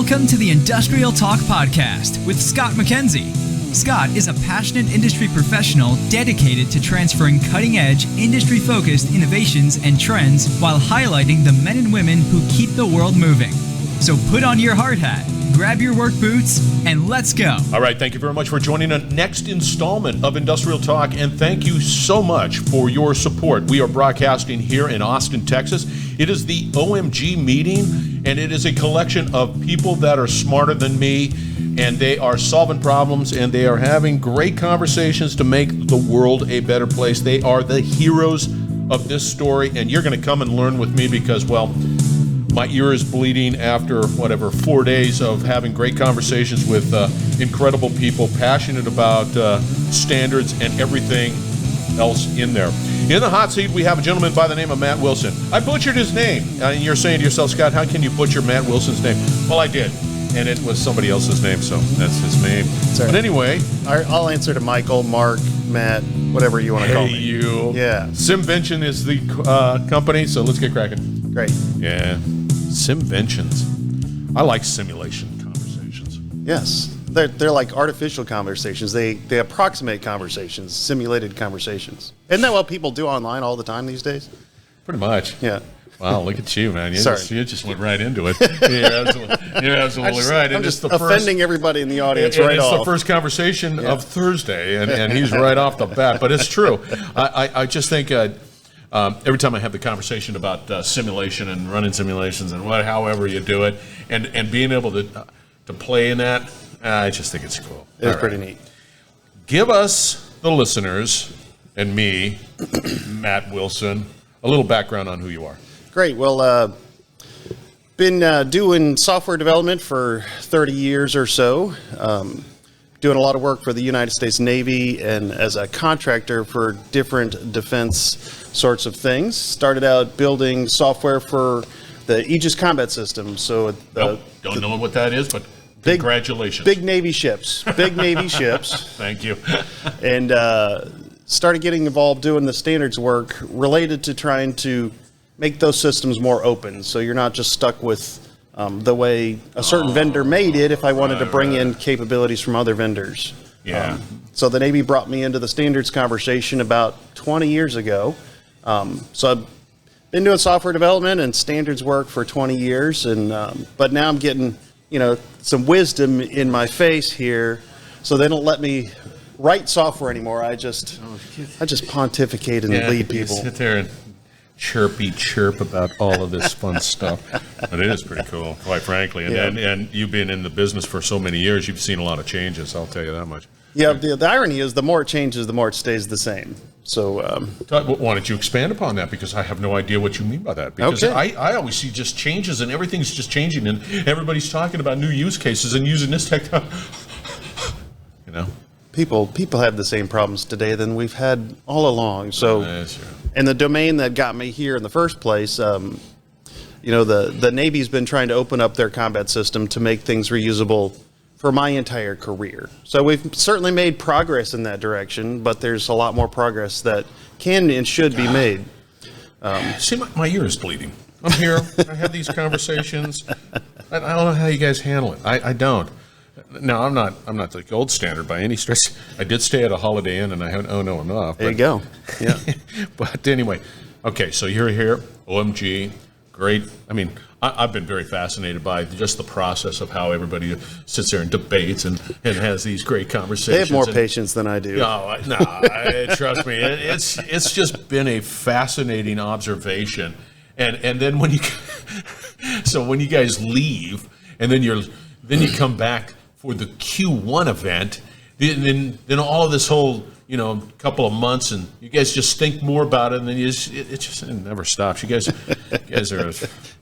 Welcome to the Industrial Talk Podcast with Scott McKenzie. Scott is a passionate industry professional dedicated to transferring cutting-edge, industry-focused innovations and trends while highlighting the men and women who keep the world moving. So put on your hard hat, grab your work boots, and let's go. All right, thank you very much for joining the next installment of Industrial Talk, and thank you so much for your support. We are broadcasting here in Austin, Texas. It is the OMG meeting, and it is a collection of people that are smarter than me, and they are solving problems, and they are having great conversations to make the world a better place. They are the heroes of this story, and you're going to come and learn with me because, well, my ear is bleeding after, 4 days of having great conversations with incredible people, passionate about standards and everything else in there. In the hot seat, we have a gentleman by the name of Matt Wilson. I butchered his name. And you're saying to yourself, Scott, how can you butcher Matt Wilson's name? Well, I did. And it was somebody else's name, so that's his name. Sorry. But anyway. I'll answer to Michael, Mark, Matt, whatever you want to call me. You. Yeah. SimVentions is the company, so let's get cracking. Great. Yeah. SimVentions. I like simulation conversations. Yes. They're like artificial conversations. They approximate conversations, simulated conversations. Isn't that what people do online all the time these days? Pretty much. Yeah. Wow, look at you, man. You just went right into it. You're absolutely right. I'm just offending everyody in the audience right off. It's the first conversation of Thursday, and he's right off the bat. But it's true. I just think every time I have the conversation about simulation and running simulations and however you do it, and being able to play in that, I just think it's cool. It's pretty neat. Give us, the listeners, and me, Matt Wilson, a little background on who you are. Great. Well, been doing software development for 30 years or so, doing a lot of work for the United States Navy and as a contractor for different defense sorts of things. Started out building software for the Aegis combat system. So don't know what that is, but congratulations. Big Navy ships. Big Navy ships. Thank you. And started getting involved doing the standards work related to trying to make those systems more open. So you're not just stuck with the way a certain vendor made it if I wanted to bring in capabilities from other vendors. Yeah. So the Navy brought me into the standards conversation about 20 years ago. So I've been doing software development and standards work for 20 years, and but now I'm getting some wisdom in my face here, so they don't let me write software anymore. I just pontificate and lead people. You sit there and chirp about all of this fun stuff, but it is pretty cool, quite frankly. And you've been in the business for so many years, you've seen a lot of changes. I'll tell you that much. Yeah, the irony is the more it changes, the more it stays the same. So why don't you expand upon that? Because I have no idea what you mean by that. Because I always see just changes, and everything's just changing, and everybody's talking about new use cases and using this technology. People have the same problems today than we've had all along. So, and the domain that got me here in the first place, the Navy's been trying to open up their combat system to make things reusable for my entire career. So we've certainly made progress in that direction, but there's a lot more progress that can and should be made. See, my ear is bleeding. I'm here. I have these conversations. I don't know how you guys handle it. I don't. No, I'm not the gold standard by any stretch. I did stay at a Holiday Inn, and I haven't enough. There you go. Yeah. But anyway, okay, so you're here, OMG, great. I mean, I've been very fascinated by just the process of how everybody sits there and debates and has these great conversations. They have more patience than I do. No, trust me. It's just been a fascinating observation. And then when you guys leave, and then you come back for the Q1 event, then all of this whole couple of months, and you guys just think more about it, and then it never stops. You guys are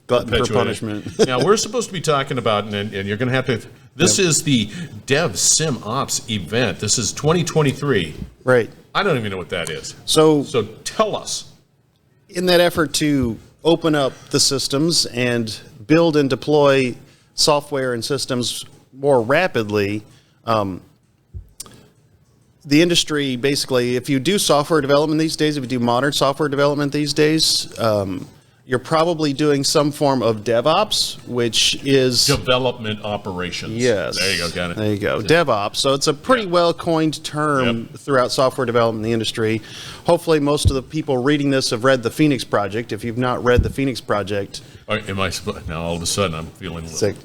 glutton for punishment. Now we're supposed to be talking about, and you're going to have to. This is the Dev Sim Ops event. This is 2023. Right. I don't even know what that is. So tell us. In that effort to open up the systems and build and deploy software and systems more rapidly, the industry basically, if you do software development these days, if you do modern software development these days, you're probably doing some form of DevOps, which is development operations. Yes. There you go. Got it. There you go. DevOps. So it's a pretty well coined term throughout software development in the industry. Hopefully, most of the people reading this have read the Phoenix Project. If you've not read the Phoenix Project, now all of a sudden I'm feeling sick.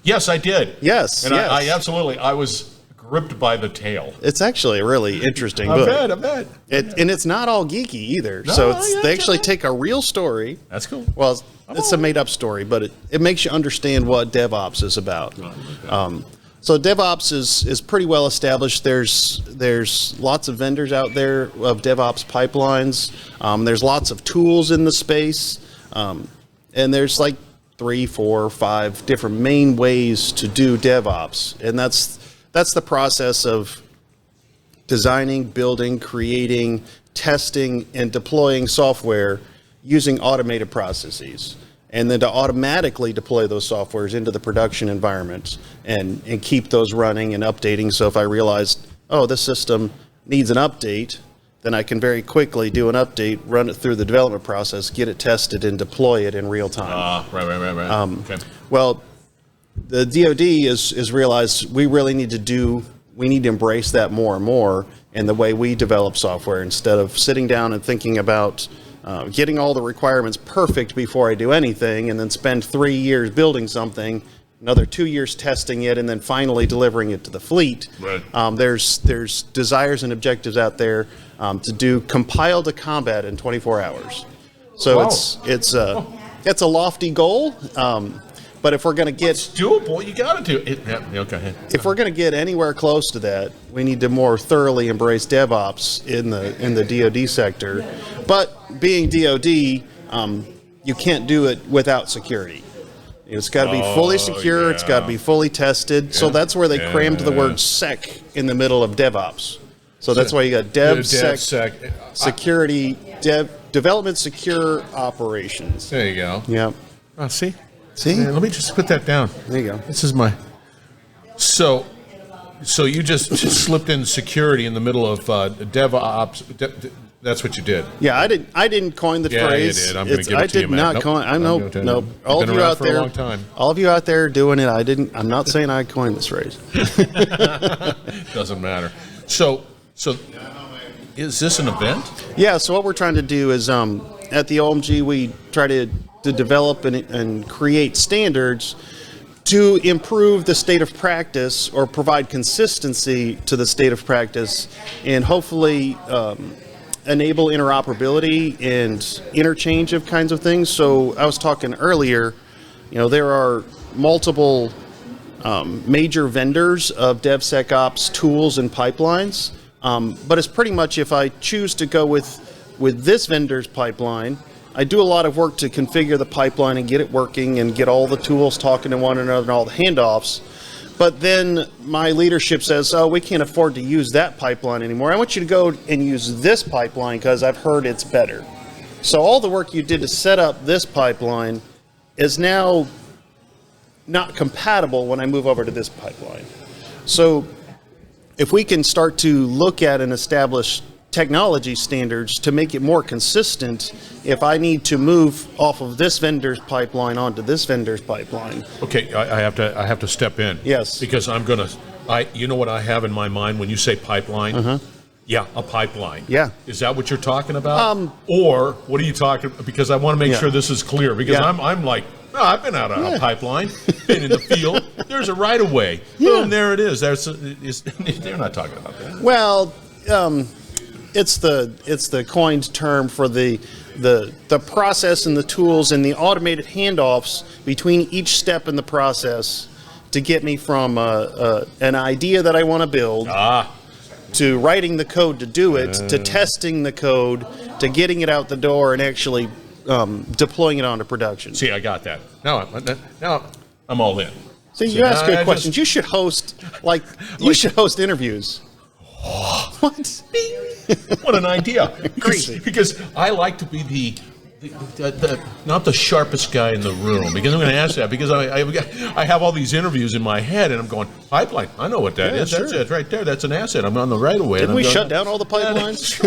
Yes, I did. Yes, and yes. I absolutely. I was gripped by the tale. It's actually a really interesting I book. bet. And it's not all geeky either. No, So yeah, they actually take a real story. That's cool. Well, it's a made-up story, but it makes you understand what DevOps is about. So DevOps is pretty well established. There's lots of vendors out there of DevOps pipelines. There's lots of tools in the space, and there's like 3, 4, 5 different main ways to do DevOps, and that's the process of designing, building, creating, testing, and deploying software using automated processes. And then to automatically deploy those softwares into the production environment and keep those running and updating. So if I realized, this system needs an update, then I can very quickly do an update, run it through the development process, get it tested, and deploy it in real time. Right. Okay. Well, the DoD has realized we need to embrace that more and more in the way we develop software, instead of sitting down and thinking about getting all the requirements perfect before I do anything, and then spend 3 years building something, another 2 years testing it, and then finally delivering it to the fleet. Right. There's desires and objectives out there to do compile to combat in 24 hours. So Wow. it's a lofty goal. But if we're going to get It's doable. You got to do it. Okay. If we're going to get anywhere close to that, we need to more thoroughly embrace DevOps in the DoD sector. But being DoD, you can't do it without security. It's got to be fully secure. It's got to be fully tested. So that's where they crammed the word sec in the middle of DevOps. So that's why you got DevSec, security, development secure operations. There you go. Yeah. See? See? Let me just put that down. There you go. This is my. So you just slipped in security in the middle of DevOps. That's what you did. Yeah, I didn't coin the phrase. Yeah, you did. I'm going to give it to you, man. I did not coin. I know. Nope. All of you out there, a long time. All of you out there doing it. I'm not saying I coined this phrase. Doesn't matter. So is this an event? Yeah. So what we're trying to do is at the OMG we try to develop and create standards to improve the state of practice, or provide consistency to the state of practice, and hopefully enable interoperability and interchange of kinds of things. So I was talking earlier, there are multiple major vendors of DevSecOps tools and pipelines, but it's pretty much, if I choose to go with this vendor's pipeline, I do a lot of work to configure the pipeline and get it working and get all the tools talking to one another and all the handoffs. But then my leadership says, we can't afford to use that pipeline anymore. I want you to go and use this pipeline because I've heard it's better. So all the work you did to set up this pipeline is now not compatible when I move over to this pipeline. So if we can start to look at and establish technology standards to make it more consistent, if I need to move off of this vendor's pipeline onto this vendor's pipeline. Okay, I have to step in. Yes. Because you know what I have in my mind when you say pipeline? Yeah, a pipeline. Yeah. Is that what you're talking about? Or what are you talking about? Because I want to make sure this is clear, because I'm like, I've been out of a pipeline, been in the field. There's a right of way. Boom, there it is. They're not talking about that. Well, it's the coined term for the process and the tools and the automated handoffs between each step in the process to get me from an idea that I want to build to writing the code to do it, to testing the code, to getting it out the door and actually deploying it onto production. See, I got that. Now I'm all in. See, you ask good questions. You should host should host interviews. What? What an idea! Crazy. Because I like to be the not the sharpest guy in the room. Because I'm going to ask that, because I have all these interviews in my head, and I'm going, pipeline. I know what that is. Sure. That's it right there. That's an asset. I'm on the right of way. Didn't we shut down all the pipelines?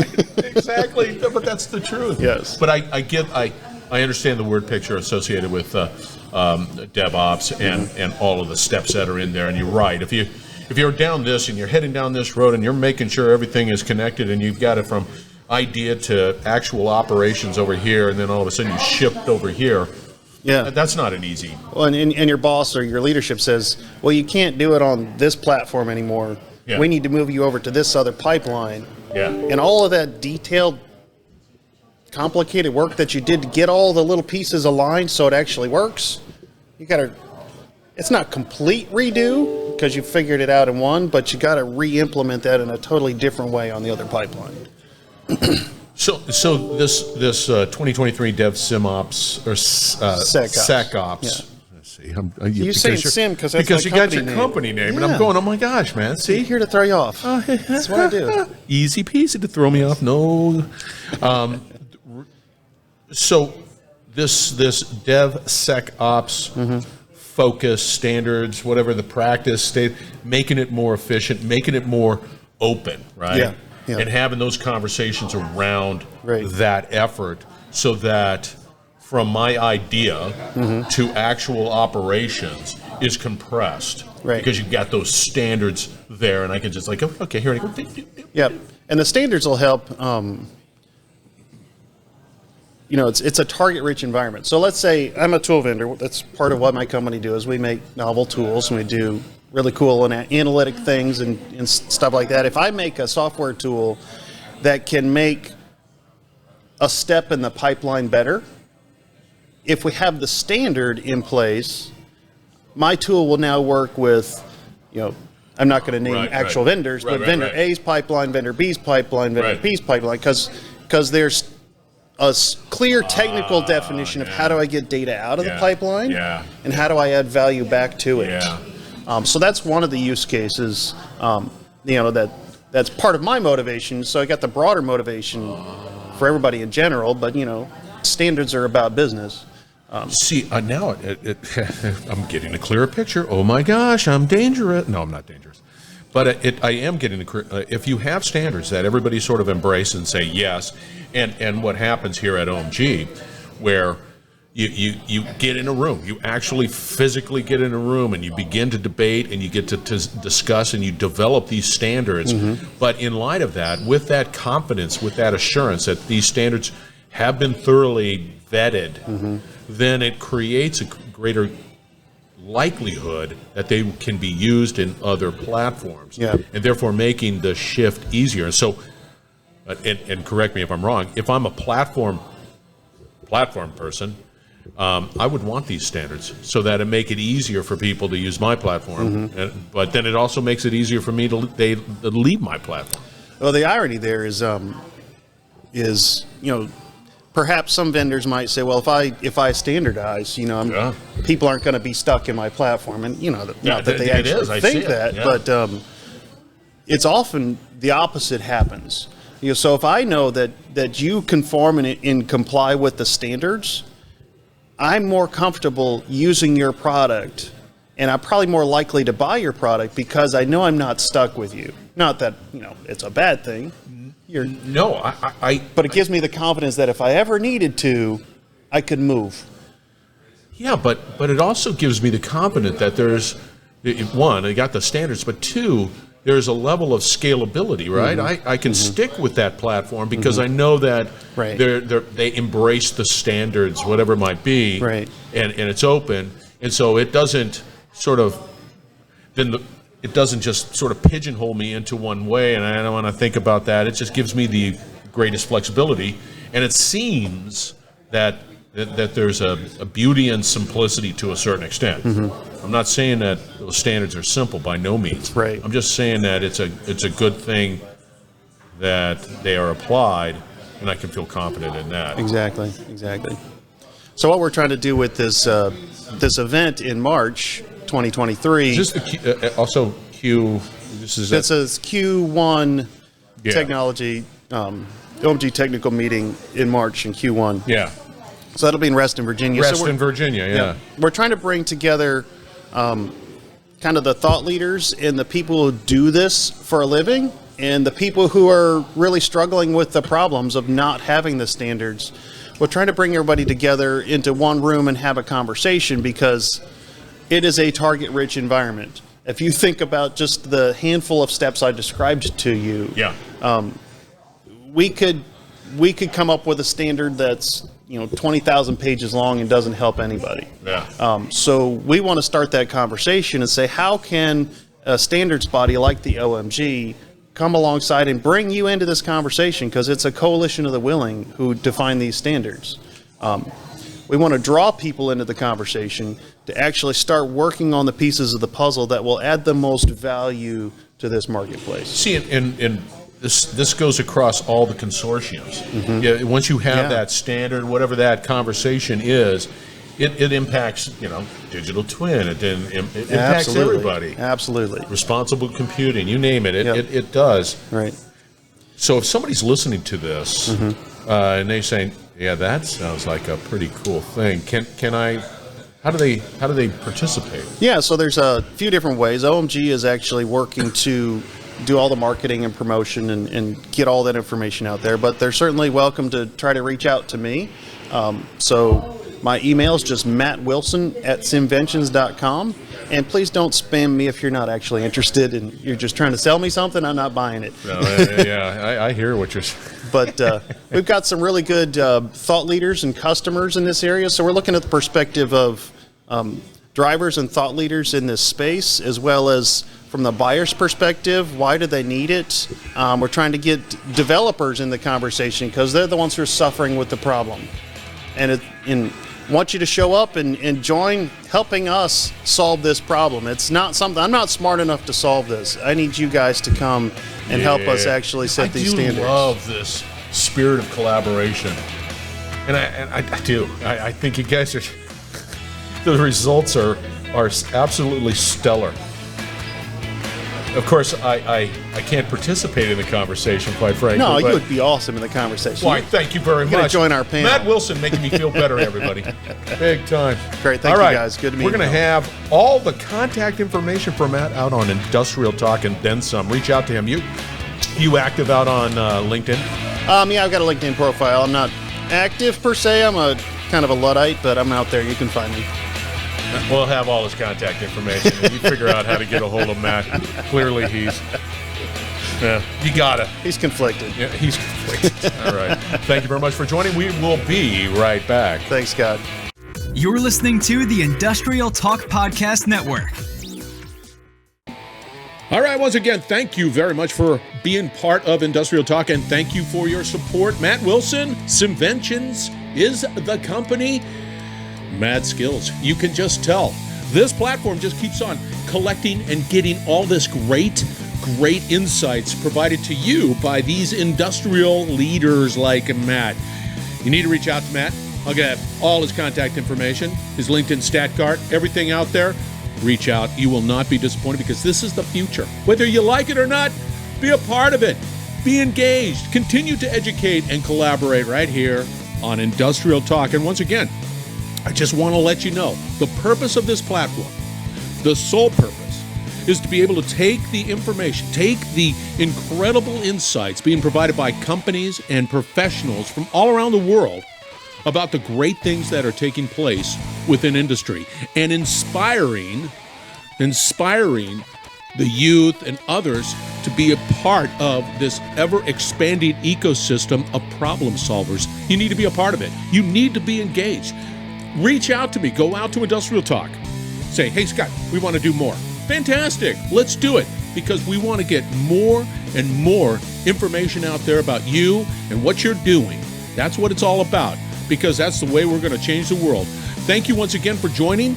Exactly. But that's the truth. Yes. But I I understand the word picture associated with DevOps and all of the steps that are in there. And you're right. If you're down this and you're heading down this road and you're making sure everything is connected and you've got it from idea to actual operations over here, and then all of a sudden you shift over here. Yeah, that's not an easy. Well, and your boss or your leadership says, well, you can't do it on this platform anymore. Yeah. We need to move you over to this other pipeline. Yeah. And all of that detailed, complicated work that you did to get all the little pieces aligned so it actually works, you got to, it's not complete redo because you figured it out in one, but you got to re-implement that in a totally different way on the other pipeline. So this 2023 Dev SimOps or SecOps. Yeah. Let's see. You saying Sim because you got your company name, and I'm going, oh my gosh, man! See, I'm here to throw you off. That's what I do. Easy peasy to throw me off. No. So this DevSecOps focus standards, whatever the practice state, making it more efficient, making it more open, right? Yeah. And having those conversations around that effort so that from my idea to actual operations is compressed. Right. Because you've got those standards there, and I can just like, okay, here I go. Yep. And the standards will help. It's a target-rich environment. So let's say I'm a tool vendor. That's part of what my company do is we make novel tools, and we do really cool and analytic things and stuff like that. If I make a software tool that can make a step in the pipeline better, if we have the standard in place, my tool will now work with, I'm not going to name actual vendors, but vendor A's pipeline, vendor B's pipeline, vendor P's pipeline, because there's a clear technical definition of how do I get data out of the pipeline and how do I add value back to it. So that's one of the use cases, that's part of my motivation. So I got the broader motivation for everybody in general, but, standards are about business. Now I'm getting a clearer picture. Oh my gosh, I'm dangerous. No, I'm not dangerous. But I am getting if you have standards that everybody sort of embrace and say yes, and what happens here at OMG, where you get in a room, you actually physically get in a room and you begin to debate and you get to discuss and you develop these standards. But in light of that, with that confidence, with that assurance that these standards have been thoroughly vetted, then it creates a greater likelihood that they can be used in other platforms, and therefore making the shift easier. And so, and correct me if I'm wrong, if I'm a platform person, I would want these standards so that it make it easier for people to use my platform, but then it also makes it easier for me to leave my platform. Well, the irony there is perhaps some vendors might say, well, if I standardize, people aren't going to be stuck in my platform, and not that they actually think that, but it's often the opposite happens. So if I know that you conform and comply with the standards, I'm more comfortable using your product, and I'm probably more likely to buy your product because I know I'm not stuck with you. Not that it's a bad thing. But it gives me the confidence that if I ever needed to, I could move. Yeah, but it also gives me the confidence that there's one, I got the standards, but two, there's a level of scalability, right? I can stick with that platform because I know that they embrace the standards, whatever it might be, and it's open, and so it doesn't it doesn't just sort of pigeonhole me into one way, and I don't want to think about that. It just gives me the greatest flexibility, and it seems that there's a beauty and simplicity to a certain extent. I'm not saying that those standards are simple, by no means. I'm just saying that it's a good thing that they are applied, and I can feel confident in that. Exactly. So what we're trying to do with this event in March 2023. Is this also Q? This is Q1 technology, OMG technical meeting in March in Q1. Yeah. So that'll be in Reston, Virginia. Virginia. We're trying to bring together kind of the thought leaders and the people who do this for a living, and the people who are really struggling with the problems of not having the standards. we're trying to bring everybody together into one room and have a conversation because it is a target-rich environment. If you think about just the handful of steps I described to you, we could come up with a standard that's 20,000 pages long and doesn't help anybody. So we want to start that conversation and say, how can a standards body like the OMG come alongside and bring you into this conversation, because it's a coalition of the willing who define these standards. We want to draw people into the conversation to actually start working on the pieces of the puzzle that will add the most value to this marketplace. See, and this goes across all the consortiums. Once you have that standard, whatever that conversation is, it impacts, digital twin. It impacts everybody. Absolutely. Responsible computing, you name it. It does. Right. So if somebody's listening to this and they're saying, "Yeah, that sounds like a pretty cool thing," can I? How do they participate? Yeah. So there's a few different ways. OMG is actually working to do all the marketing and promotion and get all that information out there. But they're certainly welcome to try to reach out to me. So my email is just mattwilson@simventions.com. And please don't spam me if you're not actually interested and you're just trying to sell me something. I'm not buying it. No, I hear what you're saying. But we've got some really good thought leaders and customers in this area. So we're looking at the perspective of drivers and thought leaders in this space, as well as from the buyer's perspective. Why do they need it? We're trying to get developers in the conversation because they're the ones who are suffering with the problem. And want you to show up and join helping us solve this problem. It's not something, I'm not smart enough to solve this. I need you guys to come and help us actually set these standards. I love this spirit of collaboration. And I do. I think you guys are, the results are absolutely stellar. Of course, I can't participate in the conversation, quite frankly. No, you would be awesome in the conversation. Why, thank you very much. Join our panel. Matt Wilson making me feel better, everybody. Big time. Great, thank you guys. Good to meet you. We're going to have all the contact information for Matt out on Industrial Talk and then some. Reach out to him. You active out on LinkedIn? Yeah, I've got a LinkedIn profile. I'm not active per se. I'm a kind of a Luddite, but I'm out there. You can find me. We'll have all his contact information. And you figure out how to get a hold of Matt. Clearly, you gotta. He's conflicted. Yeah, he's conflicted. All right. Thank you very much for joining. We will be right back. Thanks, Scott. You're listening to the Industrial Talk Podcast Network. All right, once again, thank you very much for being part of Industrial Talk, and thank you for your support. Matt Wilson, SimVentions is the company. Mad skills. You can just tell. This platform just keeps on collecting and getting all this great insights provided to you by these industrial leaders like Matt. You need to reach out to Matt. I'll get all his contact information, his LinkedIn stat card, everything out there. Reach out. You will not be disappointed because this is the future. Whether you like it or not, be a part of it. Be engaged. Continue to educate and collaborate right here on Industrial Talk. And once again, I just want to let you know, the purpose of this platform, the sole purpose, is to be able to take the information, take the incredible insights being provided by companies and professionals from all around the world about the great things that are taking place within industry and inspiring the youth and others to be a part of this ever-expanding ecosystem of problem solvers. You need to be a part of it. You need to be engaged. Reach out to me. Go out to Industrial Talk. Say, hey, Scott, we want to do more. Fantastic. Let's do it, because we want to get more and more information out there about you and what you're doing. That's what it's all about, because that's the way we're going to change the world. Thank you once again for joining.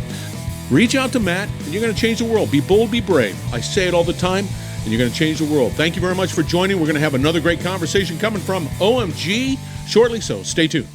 Reach out to Matt, and you're going to change the world. Be bold, be brave. I say it all the time, and you're going to change the world. Thank you very much for joining. We're going to have another great conversation coming from OMG shortly, so stay tuned.